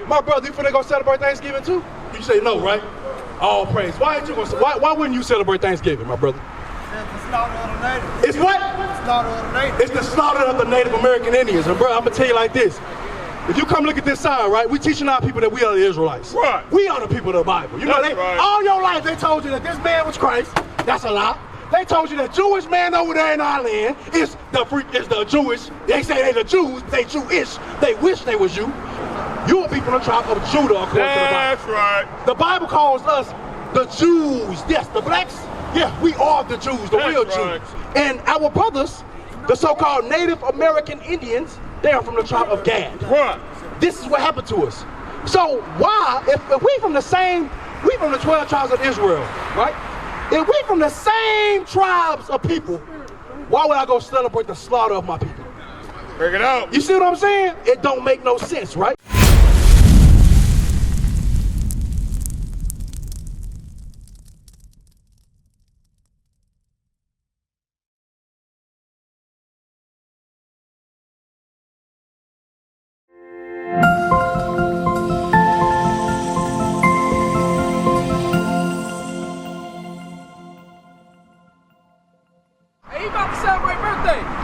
My brother, you finna go celebrate Thanksgiving too? You say no, right? All praise. Why wouldn't you celebrate Thanksgiving, my brother? It's the slaughter of the natives. It's what? The slaughter of the natives. It's the slaughter of the Native American Indians. And bro, I'm gonna tell you like this. If you come look at this sign, right, we teaching our people that we are the Israelites. Right. We are the people of the Bible. You know, right. All your life they told you that this man was Christ. That's a lie. They told you that Jewish man over there in our land is the Jewish. They say they the Jews, they Jewish. They wish they was you. You will be from the tribe of Judah, according to the Bible. That's right. The Bible calls us the Jews. Yes, the blacks. Yeah, we are the Jews, the real right. Jews. And our brothers, the so-called Native American Indians, they are from the tribe of Gad. Right. This is what happened to us. So why, if we from the 12 tribes of Israel, right? If we from the same tribes of people, why would I go celebrate the slaughter of my people? Bring it out. You see what I'm saying? It don't make no sense, right?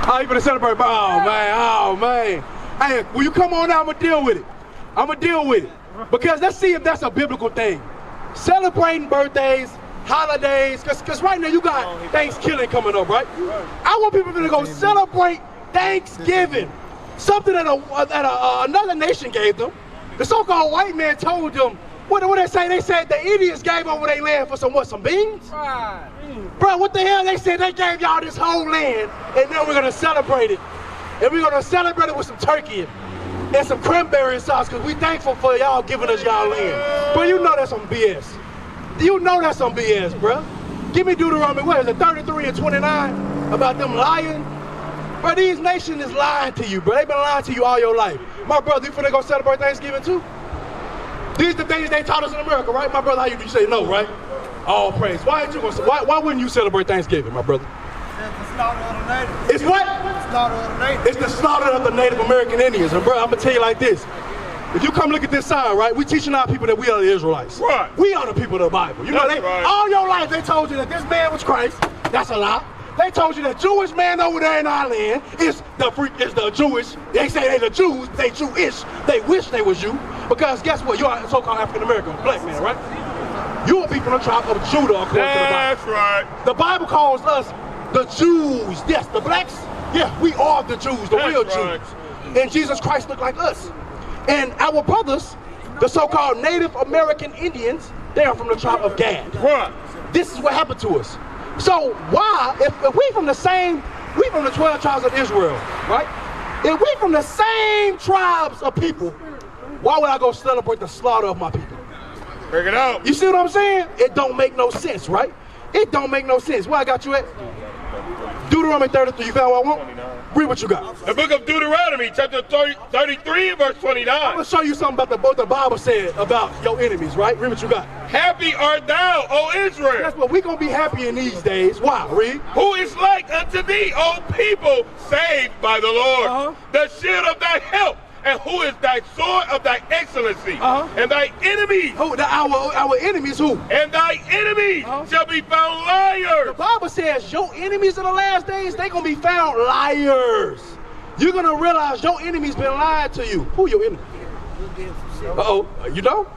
Oh, you finna celebrate? Oh man. Hey, will you come on out? I'ma deal with it. Because let's see if that's a biblical thing. Celebrating birthdays, holidays, cause right now you got Thanksgiving coming up, right? I want people to go celebrate Thanksgiving. Something that another nation gave them. The so-called white man told them, what they say? They said the Indians gave over their land for some beans? Right. Bro, what the hell? They said they gave y'all this whole land, and now we're gonna celebrate it. And we're gonna celebrate it with some turkey and some cranberry sauce, because we thankful for y'all giving us y'all land. But you know that's some BS. You know that's some BS, bro. Give me Deuteronomy, what is it, 33 and 29, about them lying? Bro, these nations is lying to you, bro. They've been lying to you all your life. My brother, you finna go celebrate Thanksgiving too? These the things they taught us in America, right? My brother, how you say no, right? All praise. Why wouldn't you celebrate Thanksgiving, my brother? It's the slaughter of the natives. It's what? The slaughter of the natives. It's the slaughter of the Native American Indians. And bro, I'm gonna tell you like this. If you come look at this sign, right, we teaching our people that we are the Israelites. Right. We are the people of the Bible. You know, right. All your life they told you that this man was Christ. That's a lie. They told you that Jewish man over there in our land is the Jewish. They say they the Jews, they Jewish. They wish they was you. Because guess what? You're a so-called African-American black man, right? You will be from the tribe of Judah, according to the Bible. That's right. The Bible calls us the Jews. Yes, the blacks. Yeah, we are the Jews, the real right. Jews. And Jesus Christ looked like us. And our brothers, the so-called Native American Indians, they are from the tribe of Gad. Right. This is what happened to us. So why, if we from the 12 tribes of Israel, right? If we from the same tribes of people, why would I go celebrate the slaughter of my people? Bring it out. You see what I'm saying? It don't make no sense, right? It don't make no sense. Where I got you at? Deuteronomy 33. You found what I want? Read what you got. The book of Deuteronomy, chapter 33, verse 29. I'm going to show you something about what the Bible said about your enemies, right? Read what you got. Happy art thou, O Israel. That's what we're going to be happy in these days. Why? Read. Who is like unto thee, O people, saved by the Lord, the shield of thy help, and who is thy sword of thy excellency, and thy enemies. Who? Our enemies who? And thy enemies shall be found liars. The Bible says your enemies in the last days, they're going to be found liars. You're going to realize your enemy's been lying to you. Who your enemy? Uh-oh. You know?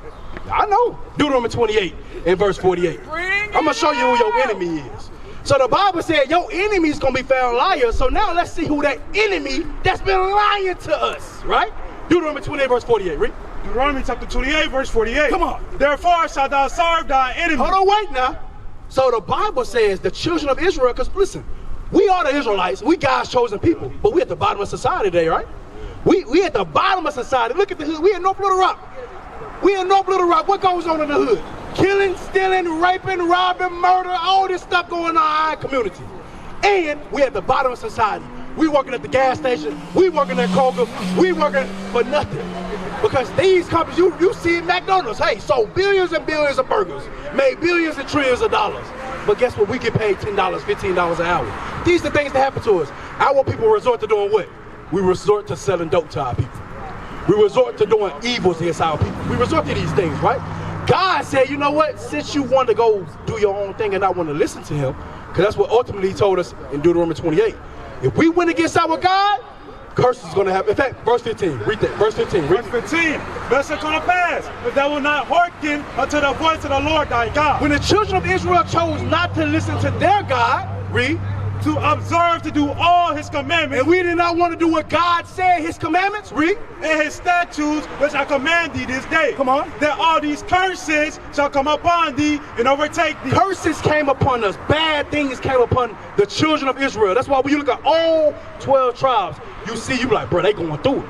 I know. Deuteronomy 28 and verse 48. I'm going to show you who your enemy is. So the Bible said your enemy's going to be found liars. So now let's see who that enemy that's been lying to us, right? Deuteronomy 28 verse 48. Read. Deuteronomy chapter 28 verse 48. Come on. Therefore shalt thou serve thy enemy. Hold on, wait now. So the Bible says the children of Israel, because listen, we are the Israelites. We God's chosen people. But we at the bottom of society today, right? We at the bottom of society. Look at the hood. We in North Little Rock. We in North Little Rock. What goes on in the hood? Killing, stealing, raping, robbing, murder, all this stuff going on in our community. And we at the bottom of society. We working at the gas station. We working at Kroger. We working for nothing. Because these companies, you see McDonald's, hey, sold billions and billions of burgers, made billions and trillions of dollars. But guess what? We get paid $10, $15 an hour. These are the things that happen to us. Our people resort to doing what? We resort to selling dope to our people. We resort to doing evils against our people. We resort to these things, right? God said, you know what? Since you want to go do your own thing and not want to listen to him, because that's what ultimately he told us in Deuteronomy 28. If we went against our God, curse is going to happen. In fact, verse 15. Read that. Verse 15. Read. Verse 15. Thus it come to pass, if thou wilt not hearken unto the voice of the Lord thy God. When the children of Israel chose not to listen to their God, read, to observe to do all his commandments, and we did not want to do what God said, his commandments, read, and his statutes which I command thee this day. Come on. That all these curses shall come upon thee and overtake thee. Curses came upon us. Bad things came upon the children of Israel. That's why when you look at all 12 tribes, you be like, bro, they going through it.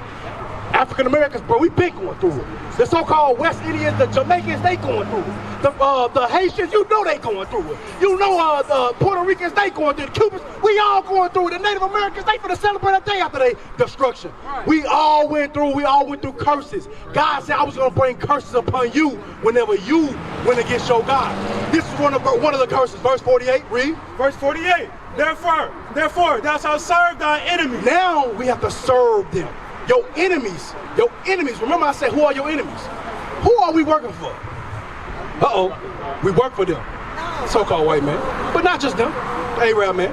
African Americans, bro, we been going through it. The so-called West Indians, the Jamaicans, they going through it. The Haitians, you know they going through it. You know the Puerto Ricans, they going through it. The Cubans, we all going through it. The Native Americans, they finna celebrate a day after their destruction. Right. We all went through curses. God said I was gonna bring curses upon you whenever you went against your God. This is one of the curses. Verse 48, read. Verse 48. Therefore, thou shalt serve thy enemies. Now we have to serve them. Your enemies. Remember I said, who are your enemies? Who are we working for? We work for them. So-called white man. But not just them. Arab man,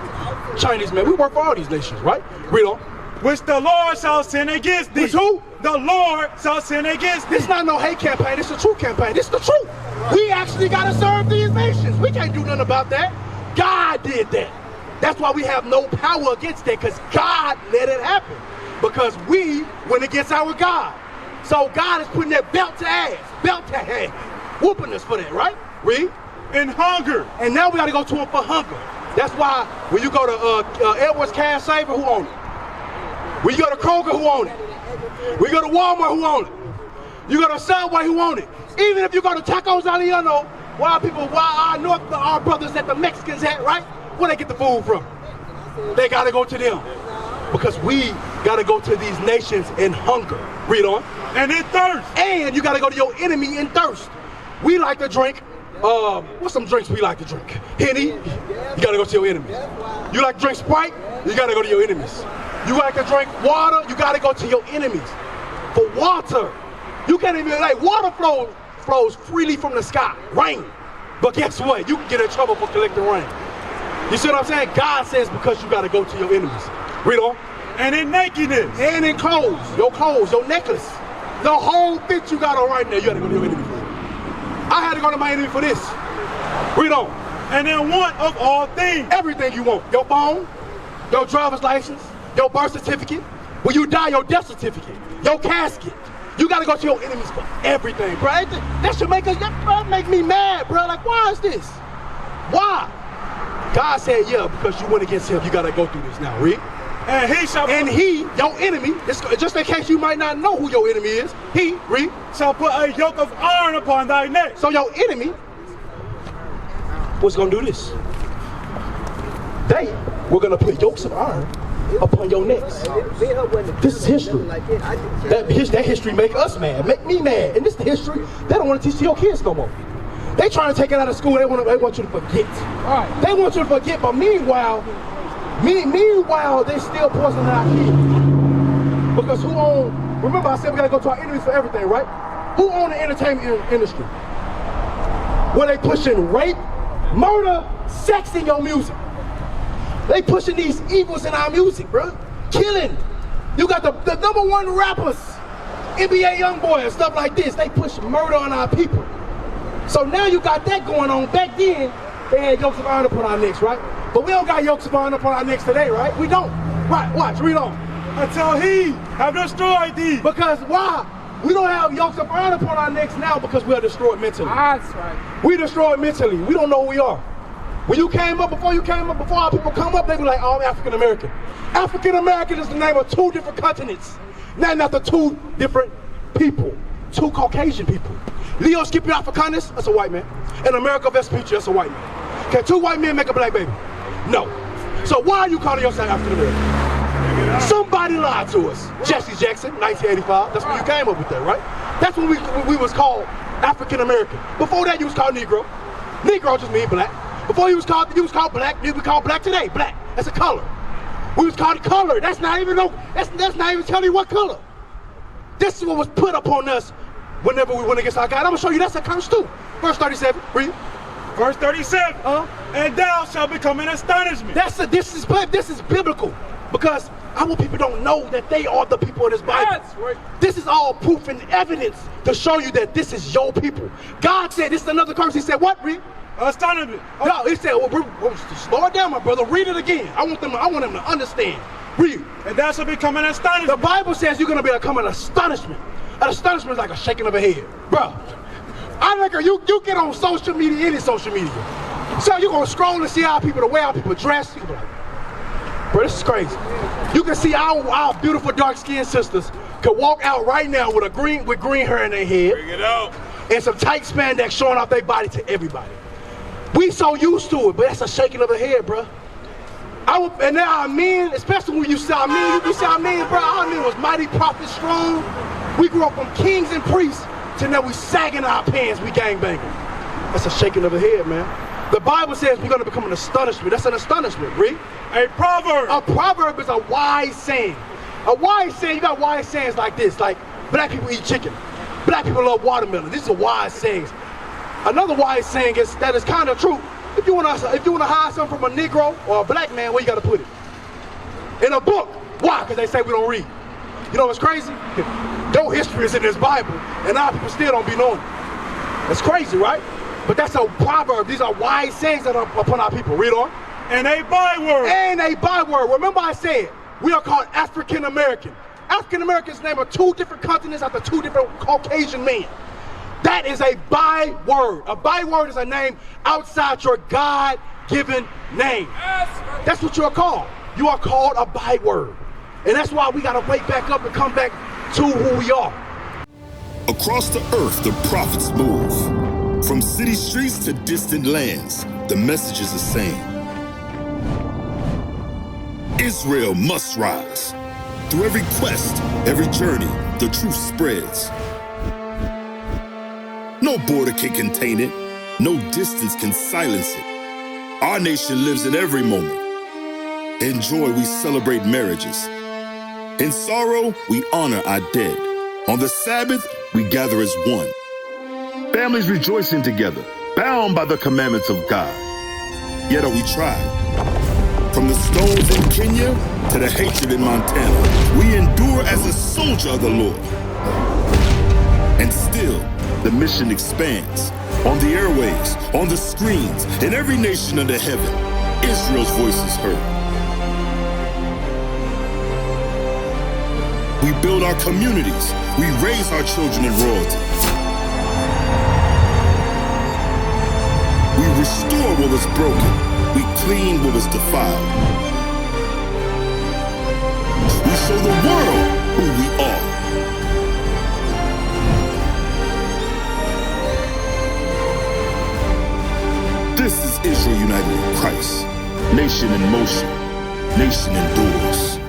Chinese man. We work for all these nations, right? Read on. Which the Lord shall send against thee. Which who? The Lord shall send against thee. This is not no hate campaign. This is a true campaign. This is the truth. We actually got to serve these nations. We can't do nothing about that. God did that. That's why we have no power against that, because God let it happen. Because we went against our God. So God is putting that belt to ass, whooping us for that, right? Read. And hunger. And now we got to go to him for hunger. That's why when you go to Edwards Cash Saver, who own it? When you go to Kroger, who own it? When you go to Walmart, who own it? You go to Subway, who own it? Even if you go to Tacos Aliano, our brothers that the Mexicans at, right? Where they get the food from? They got to go to them. Because we got to go to these nations in hunger. Read on. And in thirst. And you got to go to your enemy in thirst. We like to drink, what's some drinks we like to drink? Henny, you got to go to your enemies. You like to drink Sprite? You got to go to your enemies. You like to drink water? You got to go to your enemies. For water, you can't even, water flows freely from the sky, rain. But guess what? You can get in trouble for collecting rain. You see what I'm saying? God says because you got to go to your enemies. Read on. And in nakedness. And in clothes, your necklace. The whole fit you got on right now, you got to go to your enemy for it. I had to go to my enemy for this. Read on. And in want of all things. Everything you want. Your phone, your driver's license, your birth certificate. When you die, your death certificate, your casket. You got to go to your enemies for everything, bro. That should make me mad, bro. Like, why is this? Why? God said, yeah, because you went against him, you got to go through this now. Read. And he, your enemy, just in case you might not know who your enemy is, he, read, shall put a yoke of iron upon thy neck. So your enemy was going to do this. They were going to put yokes of iron upon your necks. This is history. That history make us mad, make me mad. And this is the history they don't want to teach to your kids no more. They trying to take it out of school. They want you to forget. Right. They want you to forget, but meanwhile, they still poisoning our kids. Because who own? Remember, I said we gotta go to our enemies for everything, right? Who own the entertainment industry? Where they pushing rape, murder, sex in your music. They pushing these evils in our music, bro. Killing. You got the #1 rappers, NBA YoungBoy and stuff like this. They push murder on our people. So now you got that going on. Back then, they had yokes of iron upon our necks, right? But we don't got yokes of iron upon our necks today, right? We don't. Right, watch, read on. Until he have destroyed thee. Because why? We don't have yokes of iron upon our necks now because we are destroyed mentally. That's right. We destroyed mentally. We don't know who we are. When you came up, before our people come up, they be like, oh, I'm African American. African American is the name of 2 different continents. Named after 2 different people. 2 Caucasian people. Leo Scipio Africanus, that's a white man. And America Vespucci, that's a white man. Can 2 white men make a black baby? No. So why are you calling yourself African American? Somebody lied to us. Jesse Jackson, 1985. That's when you came up with that, right? That's when we was called African American. Before that, you was called Negro. Negro just means black. Before you was called black. We called black today. Black. That's a color. We was called color. That's not even telling you what color. this is what was put upon us whenever we went against our God. I'm going to show you that's a curse too. Verse 37, read. Verse 37. And thou shalt become an astonishment. This is biblical, because I want people to don't know that they are the people of this Bible. That's right. This is all proof and evidence to show you that this is your people. God said, this is another curse. He said, what, read? Astonishment. No, he said, slow it down, my brother. Read it again. I want them to understand. Read. And thou shalt become an astonishment. The Bible says you're going to become an astonishment. An astonishment is like a shaking of a head. Bro, I think you get on social media, any social media. So you're going to scroll and see the way how people dress. You're going to be like, bro, this is crazy. You can see our beautiful dark-skinned sisters could walk out right now with green hair in their head. Bring it out. And some tight spandex showing off their body to everybody. We so used to it, but that's a shaking of the head, bro. And now our men, especially when you say our men, bro, our men was mighty, prophet, strong. We grew up from kings and priests to now we sagging our pants, we gangbanging. That's a shaking of the head, man. The Bible says we're going to become an astonishment. That's an astonishment, read. A proverb. A proverb is a wise saying. A wise saying, you got wise sayings like this, like black people eat chicken. Black people love watermelon. These are wise sayings. Another wise saying is that is kind of true. If you want to hide something from a Negro or a black man, where you got to put it? In a book. Why? Because they say we don't read. You know what's crazy? Your history is in this Bible, and our people still don't be knowing it. That's crazy, right? But that's a proverb. These are wise sayings that are upon our people. Read on. And a byword. And a byword. Remember I said, we are called African American. African Americans name are 2 different continents after 2 different Caucasian men. That is a byword. A byword is a name outside your God-given name. That's what you are called. You are called a byword. And that's why we got to wake back up and come back to who we are. Across the earth, the prophets move. From city streets to distant lands, the message is the same. Israel must rise. Through every quest, every journey, the truth spreads. No border can contain it. No distance can silence it. Our nation lives in every moment. In joy, we celebrate marriages. In sorrow, we honor our dead. On the Sabbath, we gather as one. Families rejoicing together, bound by the commandments of God. Yet are we tried. From the stones in Kenya to the hatred in Montana, we endure as a soldier of the Lord. And still, the mission expands. On the airwaves, on the screens, in every nation under heaven, Israel's voice is heard. We build our communities. We raise our children in royalty. We restore what was broken. We clean what was defiled. We show the world who we are. This is Israel united in Christ. Nation in motion. Nation endures.